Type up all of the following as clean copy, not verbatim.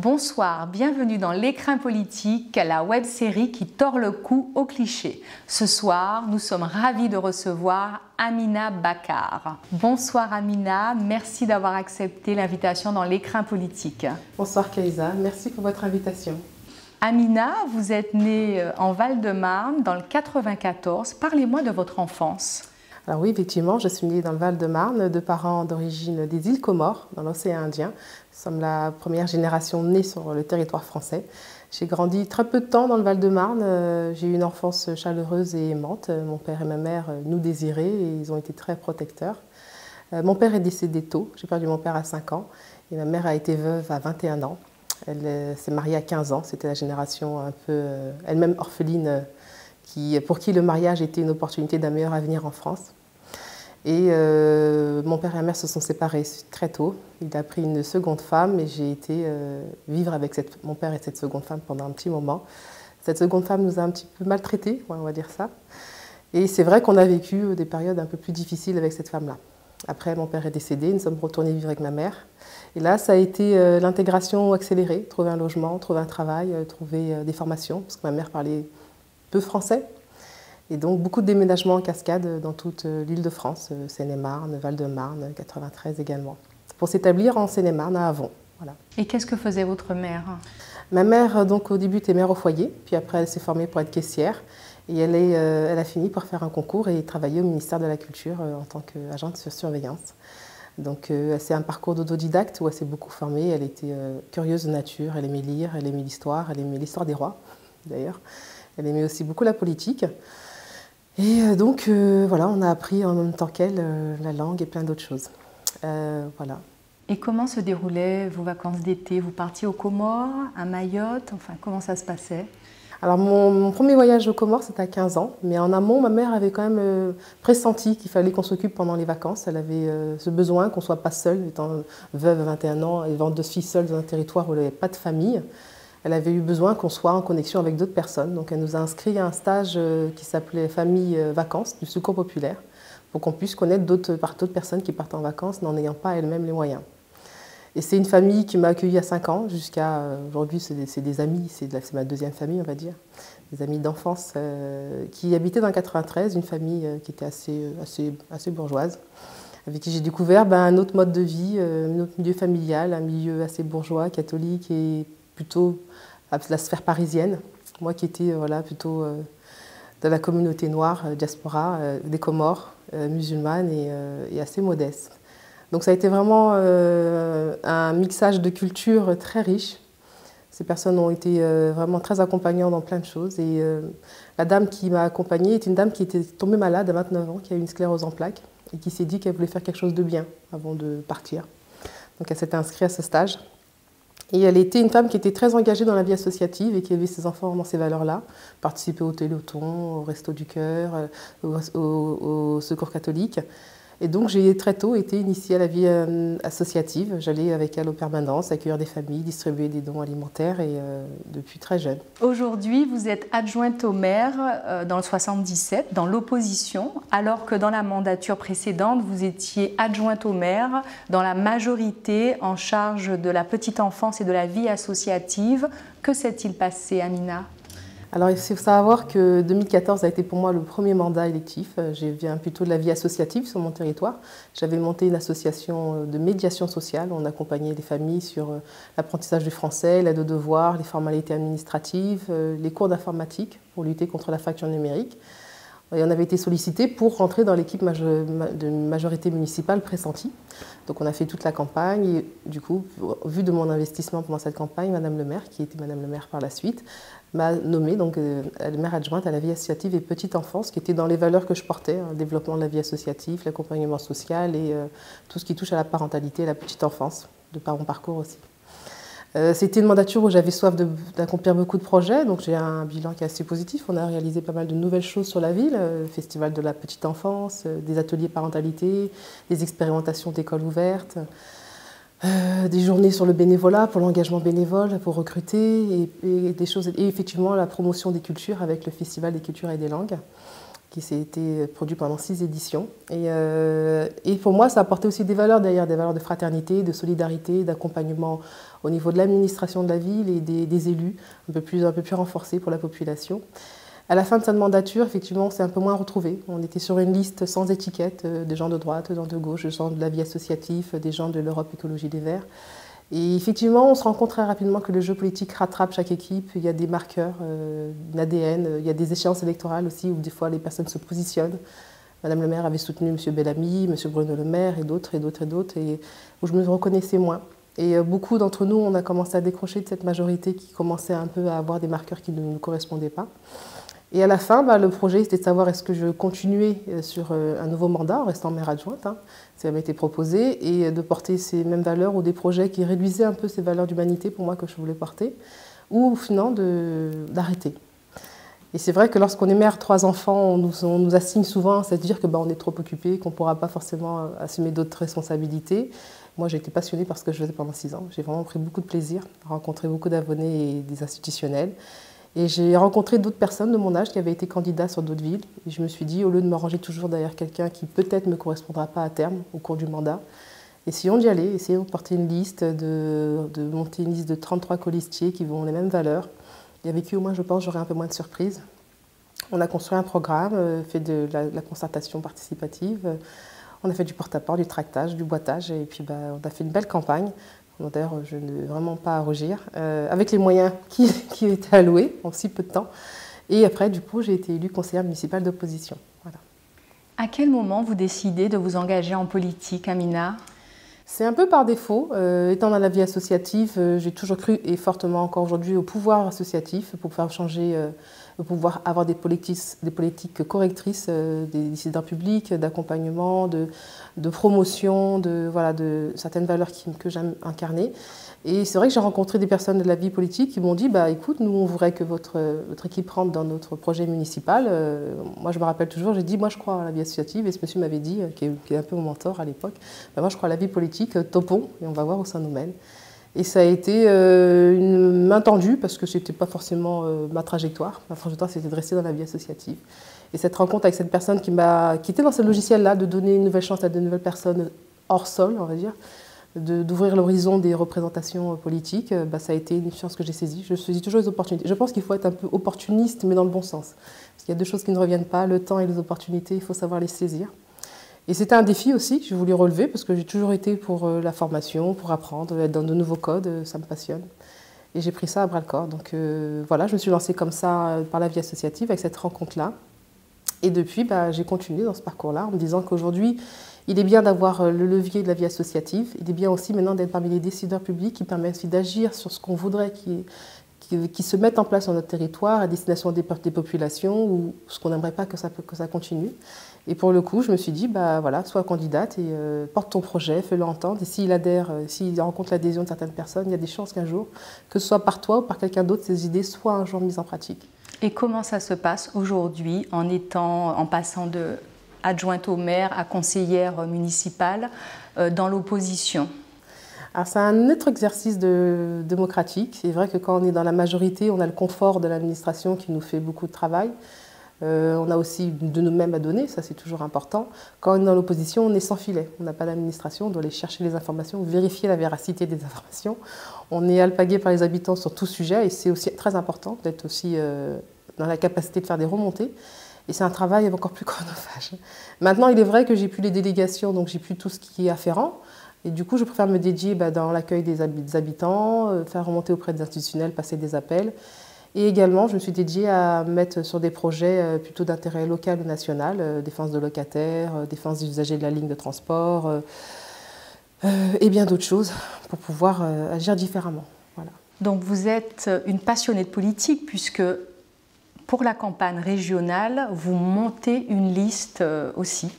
Bonsoir, bienvenue dans L'écrin politique, la web-série qui tord le cou aux clichés. Ce soir, nous sommes ravis de recevoir Amina Bakar. Bonsoir Amina, merci d'avoir accepté l'invitation dans L'écrin politique. Bonsoir Kaïsa, merci pour votre invitation. Amina, vous êtes née en Val-de-Marne dans le 94. Parlez-moi de votre enfance. Alors oui, effectivement, je suis née dans le Val-de-Marne, de parents d'origine des îles Comores, dans l'océan Indien. Nous sommes la première génération née sur le territoire français. J'ai grandi très peu de temps dans le Val-de-Marne. J'ai eu une enfance chaleureuse et aimante. Mon père et ma mère nous désiraient et ils ont été très protecteurs. Mon père est décédé tôt. J'ai perdu mon père à 5 ans et ma mère a été veuve à 21 ans. Elle s'est mariée à 15 ans. C'était la génération un peu, elle-même orpheline, pour qui le mariage était une opportunité d'un meilleur avenir en France. Et mon père et ma mère se sont séparés très tôt. Il a pris une seconde femme et j'ai été vivre avec mon père et cette seconde femme pendant un petit moment. Cette seconde femme nous a un petit peu maltraités, on va dire ça. Et c'est vrai qu'on a vécu des périodes un peu plus difficiles avec cette femme-là. Après, mon père est décédé, nous sommes retournés vivre avec ma mère. Et là, ça a été l'intégration accélérée, trouver un logement, trouver un travail, trouver des formations, parce que ma mère parlait peu français. Et donc beaucoup de déménagements en cascade dans toute l'Île-de-France, Seine-et-Marne, Val-de-Marne, 93 également, pour s'établir en Seine-et-Marne à Avon. Voilà. Et qu'est-ce que faisait votre mère? Ma mère, donc, au début, était mère au foyer, puis après elle s'est formée pour être caissière. Et elle a fini par faire un concours et travailler au ministère de la Culture en tant qu'agente de surveillance. Donc c'est un parcours d'autodidacte où elle s'est beaucoup formée. Elle était curieuse de nature, elle aimait lire, elle aimait l'histoire des rois d'ailleurs. Elle aimait aussi beaucoup la politique. Et donc, voilà, on a appris en même temps qu'elle la langue et plein d'autres choses. Voilà. Et comment se déroulaient vos vacances d'été? Vous partiez aux Comores, à Mayotte? Enfin, comment ça se passait? Alors, mon premier voyage aux Comores, c'était à 15 ans. Mais en amont, ma mère avait quand même pressenti qu'il fallait qu'on s'occupe pendant les vacances. Elle avait ce besoin qu'on ne soit pas seule, étant veuve à 21 ans, élevant 2 filles seules dans un territoire où il n'y avait pas de famille. Elle avait eu besoin qu'on soit en connexion avec d'autres personnes. Donc elle nous a inscrits à un stage qui s'appelait Famille Vacances du Secours Populaire pour qu'on puisse connaître d'autres personnes qui partent en vacances n'en ayant pas elles-mêmes les moyens. Et c'est une famille qui m'a accueillie à 5 ans jusqu'à aujourd'hui, c'est des amis, c'est ma deuxième famille on va dire, des amis d'enfance qui habitaient dans le 93, une famille qui était assez bourgeoise, avec qui j'ai découvert un autre mode de vie, un autre milieu familial, un milieu assez bourgeois, catholique et plutôt à la sphère parisienne. Moi qui étais plutôt de la communauté noire, diaspora, des Comores, musulmane et assez modeste. Donc ça a été vraiment un mixage de cultures très riche. Ces personnes ont été vraiment très accompagnantes dans plein de choses. Et la dame qui m'a accompagnée est une dame qui était tombée malade à 29 ans, qui a eu une sclérose en plaques et qui s'est dit qu'elle voulait faire quelque chose de bien avant de partir. Donc elle s'était inscrite à ce stage. Et elle était une femme qui était très engagée dans la vie associative et qui élevait ses enfants dans ces valeurs-là. Participait au Téléthon, au Resto du Cœur, au Secours catholique. Et donc j'ai très tôt été initiée à la vie associative. J'allais avec elle aux permanences, accueillir des familles, distribuer des dons alimentaires et depuis très jeune. Aujourd'hui, vous êtes adjointe au maire dans le 77, dans l'opposition, alors que dans la mandature précédente, vous étiez adjointe au maire dans la majorité en charge de la petite enfance et de la vie associative. Que s'est-il passé, Amina ? Alors il faut savoir que 2014 a été pour moi le premier mandat électif. Je viens plutôt de la vie associative sur mon territoire. J'avais monté une association de médiation sociale. On accompagnait les familles sur l'apprentissage du français, l'aide aux devoirs, les formalités administratives, les cours d'informatique pour lutter contre la fracture numérique. Et on avait été sollicité pour rentrer dans l'équipe de majorité municipale pressentie. Donc on a fait toute la campagne et du coup, vu de mon investissement pendant cette campagne, Madame le maire, qui était Madame le maire par la suite, m'a nommée donc maire adjointe à la vie associative et petite enfance, qui était dans les valeurs que je portais, le développement de la vie associative, l'accompagnement social et tout ce qui touche à la parentalité et la petite enfance, de par mon parcours aussi. C'était une mandature où j'avais soif d'accomplir beaucoup de projets, donc j'ai un bilan qui est assez positif. On a réalisé pas mal de nouvelles choses sur la ville, le festival de la petite enfance, des ateliers parentalité, des expérimentations d'écoles ouvertes, des journées sur le bénévolat, pour l'engagement bénévole, pour recruter, et des choses, et effectivement la promotion des cultures avec le festival des cultures et des langues. qui s'est été produit pendant 6 éditions. Et pour moi, ça a apporté aussi des valeurs derrière, des valeurs de fraternité, de solidarité, d'accompagnement au niveau de l'administration de la ville et des élus, un peu plus renforcés pour la population. À la fin de cette mandature, effectivement, on s'est un peu moins retrouvés. On était sur une liste sans étiquette, des gens de droite, des gens de gauche, des gens de la vie associative, des gens de l'Europe Écologie des Verts. Et effectivement, on se rend compte très rapidement que le jeu politique rattrape chaque équipe. Il y a des marqueurs, une ADN, il y a des échéances électorales aussi où des fois les personnes se positionnent. Madame le maire avait soutenu M. Bellamy, M. Bruno Le Maire et d'autres, et où je me reconnaissais moins. Et beaucoup d'entre nous, on a commencé à décrocher de cette majorité qui commençait un peu à avoir des marqueurs qui ne nous correspondaient pas. Et à la fin, le projet, c'était de savoir est-ce que je continuais sur un nouveau mandat en restant maire adjointe, ça m'a été proposé, et de porter ces mêmes valeurs ou des projets qui réduisaient un peu ces valeurs d'humanité pour moi que je voulais porter, ou finalement d'arrêter. Et c'est vrai que lorsqu'on est mère, 3 enfants, on nous assigne souvent, c'est-à-dire qu'on est trop occupé, qu'on ne pourra pas forcément assumer d'autres responsabilités. Moi, j'ai été passionnée par ce que je faisais pendant 6 ans. J'ai vraiment pris beaucoup de plaisir à rencontrer beaucoup d'abonnés et des institutionnels. Et j'ai rencontré d'autres personnes de mon âge qui avaient été candidats sur d'autres villes. Et je me suis dit, au lieu de me ranger toujours derrière quelqu'un qui peut-être ne me correspondra pas à terme au cours du mandat, essayons d'y aller, essayons de porter une liste, de monter une liste de 33 colistiers qui ont les mêmes valeurs. Et avec qui, au moins, je pense, j'aurai un peu moins de surprises. On a construit un programme, fait de la concertation participative. On a fait du porte-à-porte, du tractage, du boitage. Et puis, on a fait une belle campagne. D'ailleurs, je n'ai vraiment pas à rougir, avec les moyens qui étaient alloués en si peu de temps. Et après, du coup, j'ai été élue conseillère municipale d'opposition. Voilà. À quel moment vous décidez de vous engager en politique, Amina ? C'est un peu par défaut. Étant dans la vie associative, j'ai toujours cru, et fortement encore aujourd'hui, au pouvoir associatif pour faire changer, pour pouvoir avoir des politiques correctrices des décideurs publics, d'accompagnement, de promotion, de certaines valeurs que j'aime incarner. Et c'est vrai que j'ai rencontré des personnes de la vie politique qui m'ont dit écoute, nous on voudrait que votre équipe rentre dans notre projet municipal. Moi je me rappelle toujours, j'ai dit moi je crois à la vie associative, et ce monsieur m'avait dit, qui est un peu mon mentor à l'époque, moi je crois à la vie politique, topons et on va voir où ça nous mène. Et ça a été une main tendue parce que ce n'était pas forcément ma trajectoire. Ma trajectoire c'était de rester dans la vie associative. Et cette rencontre avec cette personne qui était dans ce logiciel-là, de donner une nouvelle chance à de nouvelles personnes hors sol, on va dire, d'ouvrir l'horizon des représentations politiques, ça a été une chance que j'ai saisie. Je saisis toujours les opportunités. Je pense qu'il faut être un peu opportuniste, mais dans le bon sens. Parce qu'il y a 2 choses qui ne reviennent pas, le temps et les opportunités, il faut savoir les saisir. Et c'était un défi aussi que je voulais relever, parce que j'ai toujours été pour la formation, pour apprendre, être dans de nouveaux codes, ça me passionne. Et j'ai pris ça à bras-le-corps. Donc voilà, je me suis lancée comme ça par la vie associative, avec cette rencontre-là. Et depuis, j'ai continué dans ce parcours-là, en me disant qu'aujourd'hui, il est bien d'avoir le levier de la vie associative. Il est bien aussi maintenant d'être parmi les décideurs publics qui permettent aussi d'agir sur ce qu'on voudrait qui se mette en place sur notre territoire à destination des populations ou ce qu'on n'aimerait pas que ça continue. Et pour le coup, je me suis dit, voilà, sois candidate et porte ton projet, fais-le entendre. Et s'il adhère, s'il rencontre l'adhésion de certaines personnes, il y a des chances qu'un jour, que ce soit par toi ou par quelqu'un d'autre, ces idées soient un jour mises en pratique. Et comment ça se passe aujourd'hui en passant de adjointe au maire à conseillère municipale dans l'opposition? Alors c'est un autre exercice démocratique. C'est vrai que quand on est dans la majorité, on a le confort de l'administration qui nous fait beaucoup de travail. On a aussi de nous-mêmes à donner, ça c'est toujours important. Quand on est dans l'opposition, on est sans filet. On n'a pas d'administration, on doit aller chercher les informations, vérifier la véracité des informations. On est alpagué par les habitants sur tout sujet et c'est aussi très important d'être aussi dans la capacité de faire des remontées. Et c'est un travail encore plus chronophage. Maintenant, il est vrai que j'ai plus les délégations, donc j'ai plus tout ce qui est afférent. Et du coup, je préfère me dédier dans l'accueil des habitants, faire remonter auprès des institutionnels, passer des appels. Et également, je me suis dédiée à mettre sur des projets plutôt d'intérêt local ou national, défense de locataires, défense des usagers de la ligne de transport, et bien d'autres choses, pour pouvoir agir différemment. Voilà. Donc vous êtes une passionnée de politique, puisque pour la campagne régionale, vous montez une liste aussi.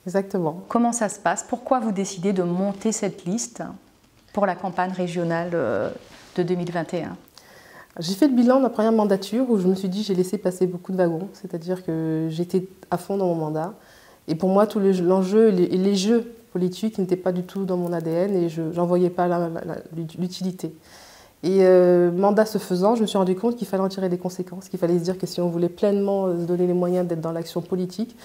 Exactement. Comment ça se passe? Pourquoi vous décidez de monter cette liste pour la campagne régionale de 2021? J'ai fait le bilan de la première mandature où je me suis dit j'ai laissé passer beaucoup de wagons, c'est-à-dire que j'étais à fond dans mon mandat. Et pour moi, tout l'enjeu et les jeux politiques n'étaient pas du tout dans mon ADN et je n'en voyais pas l'utilité. Et mandat se faisant, je me suis rendu compte qu'il fallait en tirer les conséquences, qu'il fallait se dire que si on voulait pleinement se donner les moyens d'être dans l'action politique,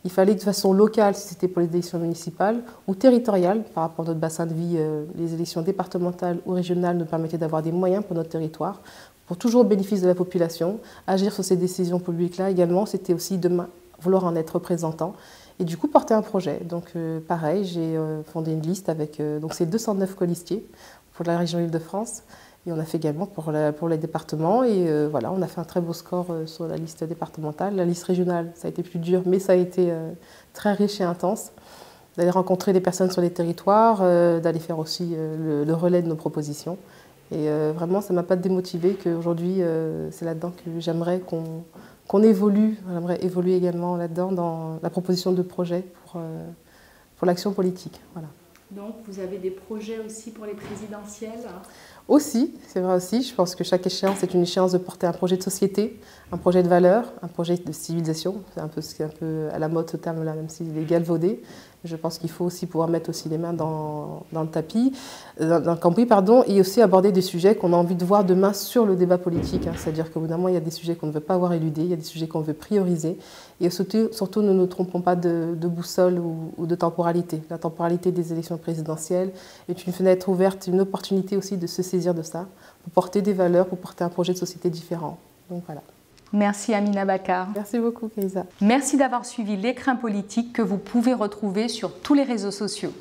il fallait de façon locale, si c'était pour les élections municipales, ou territoriales, par rapport à notre bassin de vie, les élections départementales ou régionales nous permettaient d'avoir des moyens pour notre territoire, pour toujours au bénéfice de la population. Agir sur ces décisions publiques-là également, c'était aussi demain vouloir en être représentant. Et du coup, porter un projet. Donc pareil, j'ai fondé une liste avec donc c'est 209 colistiers pour la région Île-de-France. Et on a fait également pour les départements. Et voilà, on a fait un très beau score sur la liste départementale. La liste régionale, ça a été plus dur, mais ça a été très riche et intense. D'aller rencontrer les personnes sur les territoires, d'aller faire aussi le relais de nos propositions. Et vraiment, ça ne m'a pas démotivée qu'aujourd'hui, c'est là-dedans que j'aimerais qu'on évolue. J'aimerais évoluer également là-dedans dans la proposition de projet pour l'action politique. Voilà. Donc, vous avez des projets aussi pour les présidentielles? Aussi, c'est vrai aussi. Je pense que chaque échéance est une échéance de porter un projet de société, un projet de valeur, un projet de civilisation. C'est un peu à la mode ce terme-là, même s'il est galvaudé. Je pense qu'il faut aussi pouvoir mettre aussi les mains dans le tapis, dans le cambouis, pardon, et aussi aborder des sujets qu'on a envie de voir demain sur le débat politique. C'est-à-dire qu'au bout d'un moment, il y a des sujets qu'on ne veut pas voir éludés, il y a des sujets qu'on veut prioriser. Et surtout ne nous trompons pas de boussole ou de temporalité. La temporalité des élections présidentielles est une fenêtre ouverte, une opportunité aussi de se saisir de ça, pour porter des valeurs, pour porter un projet de société différent. Donc voilà. Merci Amina Bakar. Merci beaucoup Kaysa. Merci d'avoir suivi l'écrin politique que vous pouvez retrouver sur tous les réseaux sociaux.